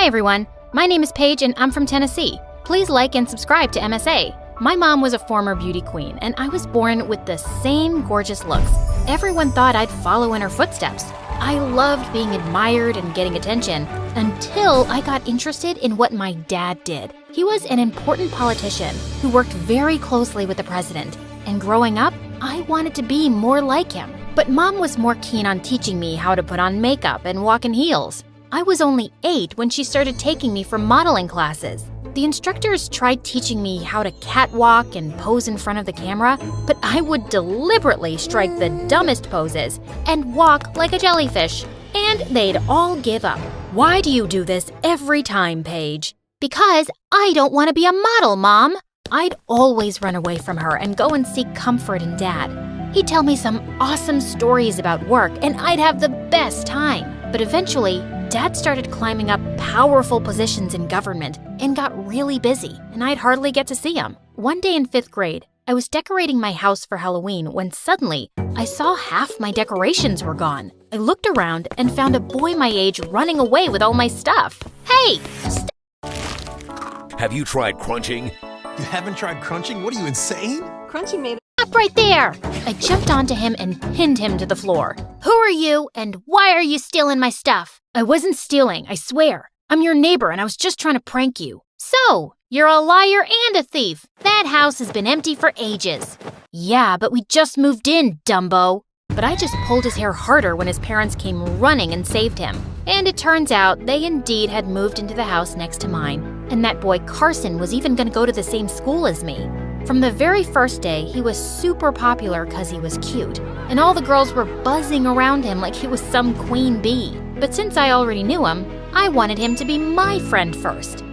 everyone, my name is Paige and I'm from Tennessee. Please like and subscribe to MSA. My mom was a former beauty queen and I was born with the same gorgeous looks. Everyone thought I'd follow in her footsteps. I loved being admired and getting attention until I got interested in what my dad did. He was an important politician who worked very closely with the president, and growing up, I wanted to be more like him. But Mom was more keen on teaching me how to put on makeup and walk in heels. I was only 8 when she started taking me for modeling classes. The instructors tried teaching me how to catwalk and pose in front of the camera, but I would deliberately strike the dumbest poses and walk like a jellyfish, and they'd all give up. Why do you do this every time, Paige? Because I don't want to be a model, Mom. I'd always run away from her and go and seek comfort in Dad. He'd tell me some awesome stories about work, and I'd have the best time. But eventually, Dad started climbing up powerful positions in government and got really busy, and I'd hardly get to see him. One day in 5th grade, I was decorating my house for Halloween when suddenly I saw half my decorations were gone. I looked around and found a boy my age running away with all my stuff. Hey! Have you tried crunching? You haven't tried crunching? What are you, insane? Crunching made Stop right there! I jumped onto him and pinned him to the floor. Who are you and why are you stealing my stuff? I wasn't stealing, I swear. I'm your neighbor and I was just trying to prank you. So, you're a liar and a thief. That house has been empty for ages. Yeah, but we just moved in, Dumbo. But I just pulled his hair harder when his parents came running and saved him. And it turns out they indeed had moved into the house next to mine. And that boy Carson was even gonna go to the same school as me. From the very first day, he was super popular because he was cute, and all the girls were buzzing around him like he was some queen bee. But since I already knew him, I wanted him to be my friend first.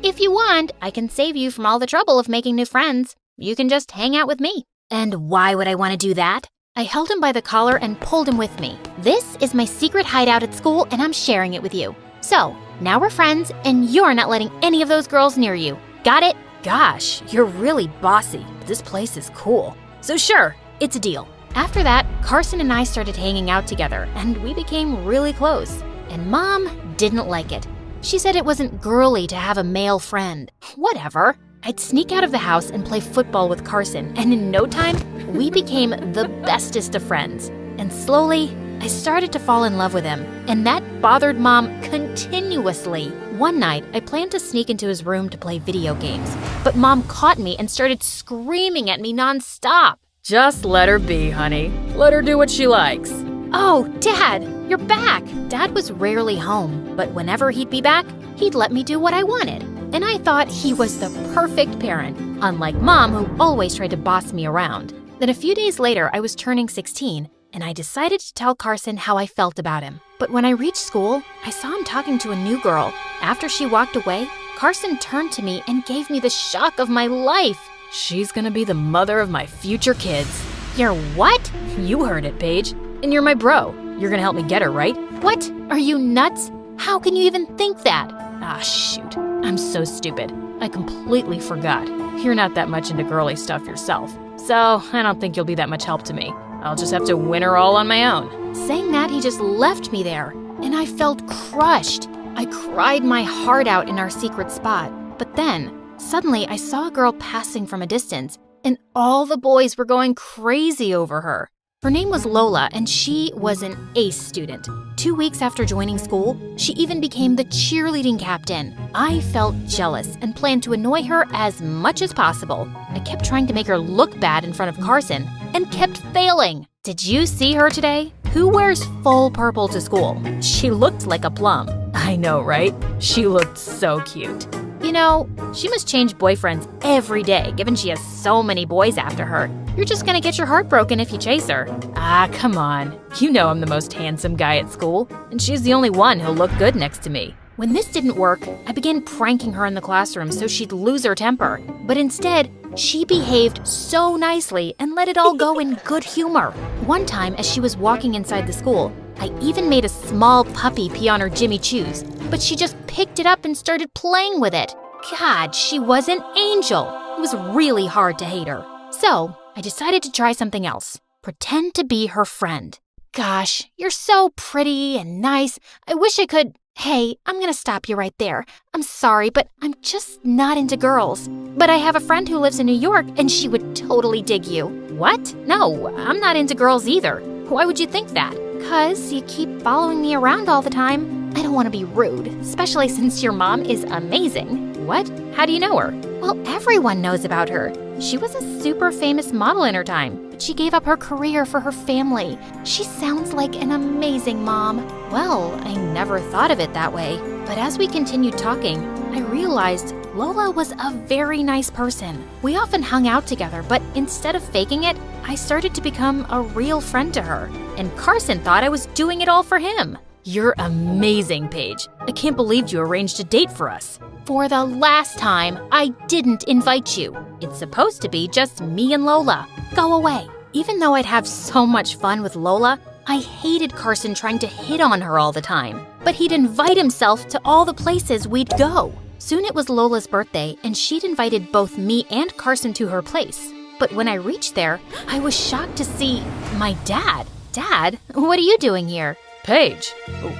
If you want, I can save you from all the trouble of making new friends. You can just hang out with me. And why would I want to do that? I held him by the collar and pulled him with me. This is my secret hideout at school, and I'm sharing it with you. So, now we're friends, and you're not letting any of those girls near you. Got it? Gosh, you're really bossy. This place is cool. So sure, it's a deal. After that, Carson and I started hanging out together, and we became really close. And Mom didn't like it. She said it wasn't girly to have a male friend. Whatever. I'd sneak out of the house and play football with Carson, and in no time, we became the bestest of friends. And slowly, I started to fall in love with him, and that bothered Mom continuously. One night, I planned to sneak into his room to play video games, but Mom caught me and started screaming at me nonstop. Just let her be, honey. Let her do what she likes. Oh, Dad, you're back! Dad was rarely home, but whenever he'd be back, he'd let me do what I wanted. And I thought he was the perfect parent, unlike Mom, who always tried to boss me around. Then a few days later, I was turning 16, and I decided to tell Carson how I felt about him. But when I reached school, I saw him talking to a new girl. After she walked away, Carson turned to me and gave me the shock of my life. She's gonna be the mother of my future kids. You're what? You heard it, Paige. And you're my bro. You're gonna help me get her, right? What? Are you nuts? How can you even think that? Ah, shoot. I'm so stupid. I completely forgot. You're not that much into girly stuff yourself. So I don't think you'll be that much help to me. I'll just have to win her all on my own. Saying that, he just left me there, and I felt crushed. I cried my heart out in our secret spot. But then, suddenly I saw a girl passing from a distance, and all the boys were going crazy over her. Her name was Lola, and she was an ace student. 2 weeks after joining school, she even became the cheerleading captain. I felt jealous and planned to annoy her as much as possible. I kept trying to make her look bad in front of Carson, and kept failing. Did you see her today? Who wears full purple to school? She looked like a plum. I know, right? She looked so cute. You know, she must change boyfriends every day, given she has so many boys after her. You're just gonna get your heart broken if you chase her. Ah, come on. You know I'm the most handsome guy at school, and she's the only one who'll look good next to me. When this didn't work, I began pranking her in the classroom so she'd lose her temper. But instead, she behaved so nicely and let it all go in good humor. One time, as she was walking inside the school, I even made a small puppy pee on her Jimmy Choos, but she just picked it up and started playing with it. God, she was an angel. It was really hard to hate her. So, I decided to try something else. Pretend to be her friend. Gosh, you're so pretty and nice. I wish I could... Hey, I'm gonna stop you right there. I'm sorry, but I'm just not into girls. But I have a friend who lives in New York, and she would totally dig you. What? No, I'm not into girls either. Why would you think that? 'Cause you keep following me around all the time. I don't want to be rude, especially since your mom is amazing. What? How do you know her? Well, everyone knows about her. She was a super famous model in her time, but she gave up her career for her family. She sounds like an amazing mom. Well, I never thought of it that way. But as we continued talking, I realized Lola was a very nice person. We often hung out together, but instead of faking it, I started to become a real friend to her. And Carson thought I was doing it all for him. You're amazing, Paige. I can't believe you arranged a date for us. For the last time, I didn't invite you. It's supposed to be just me and Lola. Go away. Even though I'd have so much fun with Lola, I hated Carson trying to hit on her all the time. But he'd invite himself to all the places we'd go. Soon it was Lola's birthday, and she'd invited both me and Carson to her place. But when I reached there, I was shocked to see my dad. Dad, what are you doing here? Paige,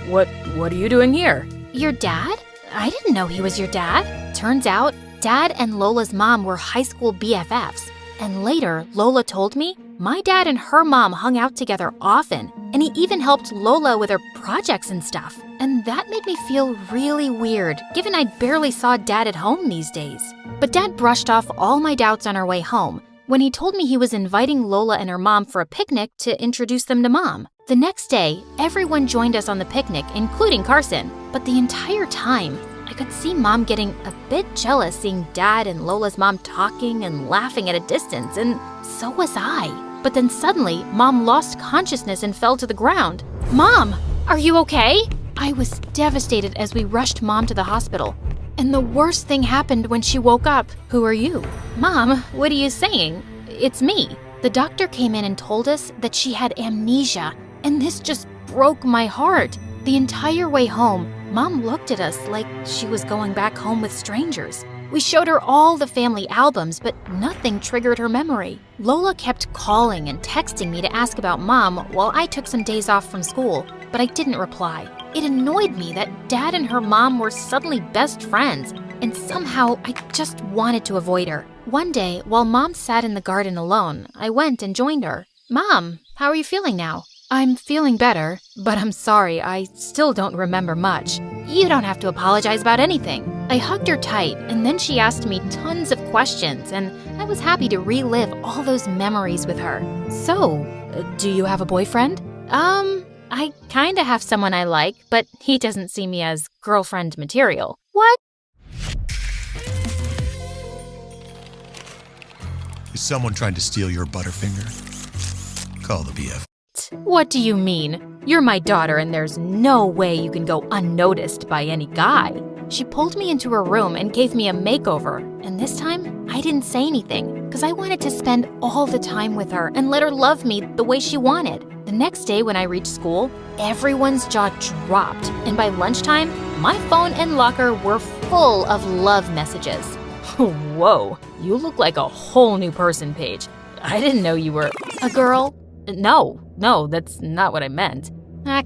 what are you doing here? Your dad? I didn't know he was your dad. Turns out, Dad and Lola's mom were high school BFFs. And later, Lola told me my dad and her mom hung out together often, and he even helped Lola with her projects and stuff. And that made me feel really weird, given I barely saw Dad at home these days. But Dad brushed off all my doubts on our way home when he told me he was inviting Lola and her mom for a picnic to introduce them to Mom. The next day, everyone joined us on the picnic, including Carson. But the entire time, I could see Mom getting a bit jealous seeing Dad and Lola's mom talking and laughing at a distance, and so was I. But then suddenly, Mom lost consciousness and fell to the ground. Mom, are you okay? I was devastated as we rushed Mom to the hospital. And the worst thing happened when she woke up. Who are you? Mom, what are you saying? It's me. The doctor came in and told us that she had amnesia, and this just broke my heart. The entire way home, Mom looked at us like she was going back home with strangers. We showed her all the family albums, but nothing triggered her memory. Lola kept calling and texting me to ask about Mom while I took some days off from school, but I didn't reply. It annoyed me that Dad and her mom were suddenly best friends, and somehow I just wanted to avoid her. One day, while Mom sat in the garden alone, I went and joined her. Mom, how are you feeling now? I'm feeling better, but I'm sorry, I still don't remember much. You don't have to apologize about anything. I hugged her tight, and then she asked me tons of questions, and I was happy to relive all those memories with her. So, do you have a boyfriend? I kinda have someone I like, but he doesn't see me as girlfriend material. What? Is someone trying to steal your Butterfinger? Call the BF. What do you mean? You're my daughter and there's no way you can go unnoticed by any guy. She pulled me into her room and gave me a makeover, and this time I didn't say anything because I wanted to spend all the time with her and let her love me the way she wanted. The next day when I reached school, everyone's jaw dropped, and by lunchtime, my phone and locker were full of love messages. Whoa, you look like a whole new person, Paige. I didn't know you were a girl. No, that's not what I meant.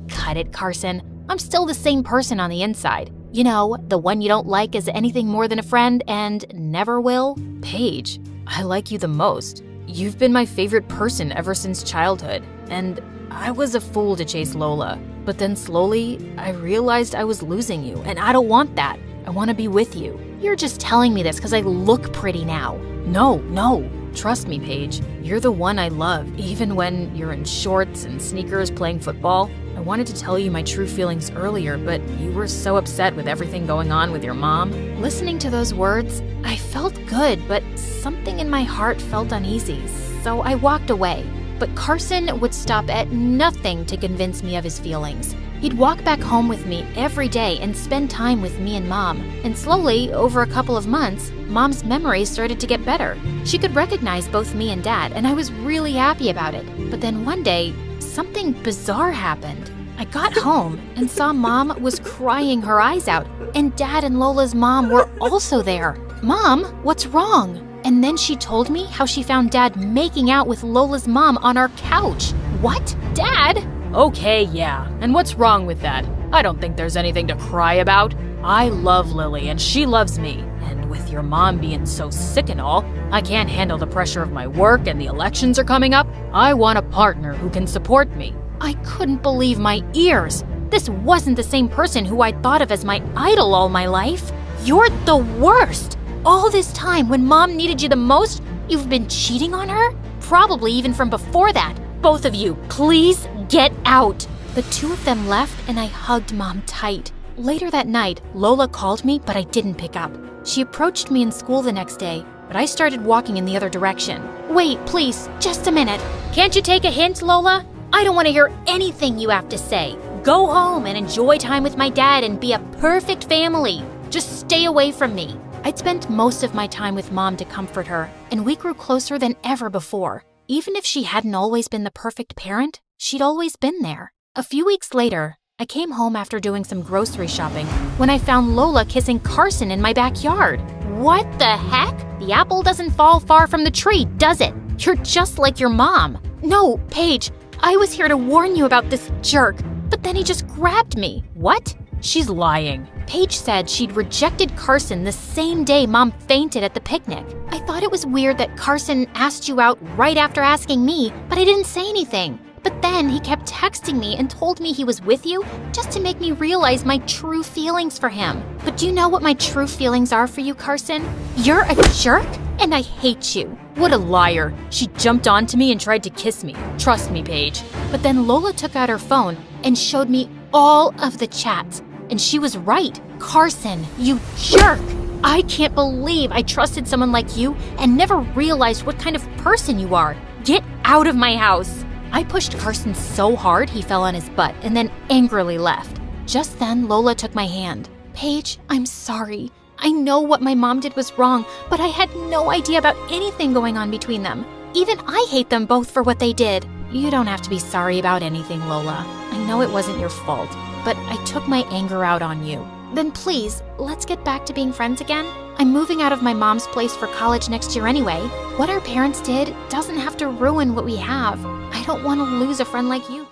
Cut it, Carson. I'm still the same person on the inside. You know, the one you don't like as anything more than a friend and never will. Paige, I like you the most. You've been my favorite person ever since childhood, and I was a fool to chase Lola. But then slowly, I realized I was losing you, and I don't want that. I want to be with you. You're just telling me this because I look pretty now. No. Trust me, Paige. You're the one I love, even when you're in shorts and sneakers playing football. I wanted to tell you my true feelings earlier, but you were so upset with everything going on with your mom. Listening to those words, I felt good, but something in my heart felt uneasy, so I walked away. But Carson would stop at nothing to convince me of his feelings. He'd walk back home with me every day and spend time with me and Mom. And slowly, over a couple of months, Mom's memories started to get better. She could recognize both me and Dad, and I was really happy about it. But then one day, something bizarre happened. I got home and saw Mom was crying her eyes out, and Dad and Lola's mom were also there. Mom, what's wrong? And then she told me how she found Dad making out with Lola's mom on our couch. What? Dad? Okay, yeah. And what's wrong with that? I don't think there's anything to cry about. I love Lily and she loves me. And with your mom being so sick and all, I can't handle the pressure of my work and the elections are coming up. I want a partner who can support me. I couldn't believe my ears. This wasn't the same person who I'd thought of as my idol all my life. You're the worst. All this time, when Mom needed you the most, you've been cheating on her? Probably even from before that. Both of you, please get out. The two of them left and I hugged Mom tight. Later that night, Lola called me, but I didn't pick up. She approached me in school the next day, but I started walking in the other direction. Wait, please, just a minute. Can't you take a hint, Lola? I don't want to hear anything you have to say. Go home and enjoy time with my dad and be a perfect family. Just stay away from me. I'd spent most of my time with Mom to comfort her, and we grew closer than ever before. Even if she hadn't always been the perfect parent, she'd always been there. A few weeks later, I came home after doing some grocery shopping when I found Lola kissing Carson in my backyard. What the heck? The apple doesn't fall far from the tree, does it? You're just like your mom. No, Paige, I was here to warn you about this jerk, but then he just grabbed me. What? She's lying. Paige said she'd rejected Carson the same day Mom fainted at the picnic. I thought it was weird that Carson asked you out right after asking me, but I didn't say anything. But then he kept texting me and told me he was with you just to make me realize my true feelings for him. But do you know what my true feelings are for you, Carson? You're a jerk and I hate you. What a liar. She jumped onto me and tried to kiss me. Trust me, Paige. But then Lola took out her phone and showed me all of the chats. And she was right. Carson, you jerk! I can't believe I trusted someone like you and never realized what kind of person you are. Get out of my house! I pushed Carson so hard he fell on his butt and then angrily left. Just then, Lola took my hand. Paige, I'm sorry. I know what my mom did was wrong, but I had no idea about anything going on between them. Even I hate them both for what they did. You don't have to be sorry about anything, Lola. I know it wasn't your fault, but I took my anger out on you. Then please, let's get back to being friends again. I'm moving out of my mom's place for college next year anyway. What our parents did doesn't have to ruin what we have. I don't want to lose a friend like you.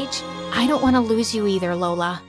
I don't want to lose you either, Lola.